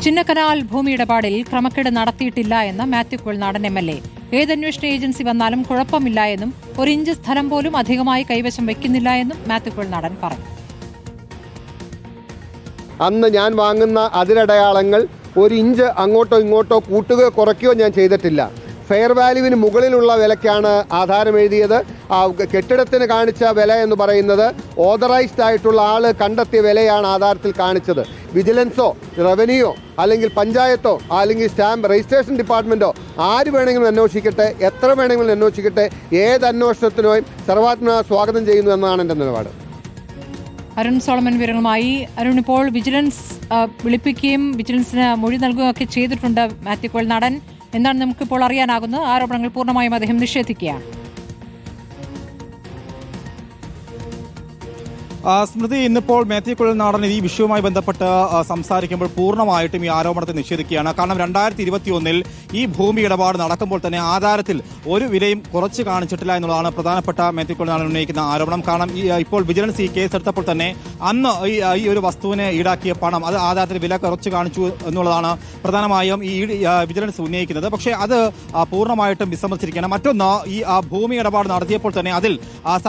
ചിന്നക്കനാൽ ഭൂമി ഇടപാടിൽ ക്രമക്കേട് നടത്തിയിട്ടില്ല എന്ന് മാത്യു കുഴൽനാടൻ MLA. ഏതന്വേഷണ ഏജൻസി വന്നാലും കുഴപ്പമില്ല എന്നും ഒരു ഇഞ്ച് സ്ഥലം പോലും അധികമായി കൈവശം വെക്കുന്നില്ല എന്നും മാത്യു കുഴൽനാടൻ പറഞ്ഞു. അന്ന് ഞാൻ വാങ്ങുന്ന അതിരടയാളങ്ങൾ ഒരു ഇഞ്ച് അങ്ങോട്ടോ ഇങ്ങോട്ടോ കൂട്ടുകയോ കുറയ്ക്കുകയോ ഞാൻ ചെയ്തിട്ടില്ല. ഫെയർ വാല്യൂവിന് മുകളിലുള്ള വിലയ്ക്കാണ് ആധാരം എഴുതിയത്. കെട്ടിടത്തിന് കാണിച്ച വില എന്ന് പറയുന്നത് ഓതറൈസ്ഡ് ആയിട്ടുള്ള ആൾ കണ്ടെത്തിയ വിലയാണ് ആധാരത്തിൽ കാണിച്ചത്. വിജിലൻസോ റവന്യൂയോ അല്ലെങ്കിൽ പഞ്ചായത്തോ അല്ലെങ്കിൽ സ്റ്റാമ്പ് രജിസ്ട്രേഷൻ ഡിപ്പാർട്ട്മെൻറ്റോ ആര് വേണമെങ്കിലും അന്വേഷിക്കട്ടെ, എത്ര വേണമെങ്കിലും അന്വേഷിക്കട്ടെ, ഏത് അന്വേഷണത്തിനും സർവാത്മന സ്വാഗതം ചെയ്യുന്നു എന്നാണ് എൻ്റെ നിലപാട്. അരുൺ സോളമൻ വിവരങ്ങളുമായി. അരുൺ, ഇപ്പോൾ വിജിലൻസ് വിളിപ്പിക്കുകയും വിജിലൻസിന് മൊഴി നൽകുകയൊക്കെ ചെയ്തിട്ടുണ്ട് മാത്യു കുഴൽനാടൻ. എന്താണ് നമുക്കിപ്പോൾ അറിയാനാകുന്നത്? ആരോപണങ്ങൾ പൂർണ്ണമായും അദ്ദേഹം നിഷേധിക്കുകയാണ്. സ്മൃതി, ഇന്നിപ്പോൾ മാത്യു കുഴൽനാടൻ ഈ വിഷയവുമായി ബന്ധപ്പെട്ട് സംസാരിക്കുമ്പോൾ പൂർണ്ണമായിട്ടും ഈ ആരോപണത്തെ നിഷേധിക്കുകയാണ്. കാരണം 2021 ഈ ഭൂമി ഇടപാട് നടക്കുമ്പോൾ തന്നെ ആധാരത്തിൽ ഒരു വിലയും കുറച്ച് കാണിച്ചിട്ടില്ല എന്നുള്ളതാണ് പ്രധാനപ്പെട്ട മാത്യു കുഴൽനാടൻ ഉന്നയിക്കുന്ന ആരോപണം. കാരണം ഇപ്പോൾ വിജിലൻസ് ഈ കേസെടുത്തപ്പോൾ തന്നെ അന്ന് ഈ ഒരു വസ്തുവിനെ ഈടാക്കിയ പണം അത് ആധാരത്തിൽ വില കുറച്ച് കാണിച്ചു എന്നുള്ളതാണ് പ്രധാനമായും ഈ വിജിലൻസ് ഉന്നയിക്കുന്നത്. പക്ഷേ അത് പൂർണ്ണമായിട്ടും വിസമ്മതിച്ചിരിക്കുകയാണ്. മറ്റൊന്ന്, ഈ ഭൂമി ഇടപാട് നടത്തിയപ്പോൾ തന്നെ അതിൽ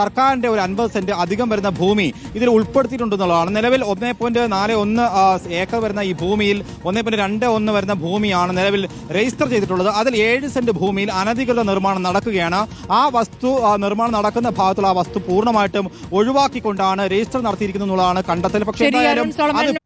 സർക്കാരിന്റെ ഒരു 50 സെന്റ് അധികം വരുന്ന ഭൂമി ഇതിൽ ഉൾപ്പെടുത്തിയിട്ടുണ്ടെന്നുള്ളതാണ്. നിലവിൽ 1.41 ഏക്കർ വരുന്ന ഈ ഭൂമിയിൽ 1.21 വരുന്ന ഭൂമിയാണ് നിലവിൽ രജിസ്റ്റർ ചെയ്തിട്ടുള്ളത്. അതിൽ 7 സെന്റ് ഭൂമിയിൽ അനധികൃത നിർമ്മാണം നടക്കുകയാണ്. ആ വസ്തു നിർമ്മാണം നടക്കുന്ന ഭാഗത്തുള്ള ആ വസ്തു പൂർണ്ണമായിട്ടും ഒഴിവാക്കിക്കൊണ്ടാണ് രജിസ്റ്റർ നടത്തിയിരിക്കുന്നത് എന്നുള്ളതാണ് കണ്ടെത്തൽ. പക്ഷേ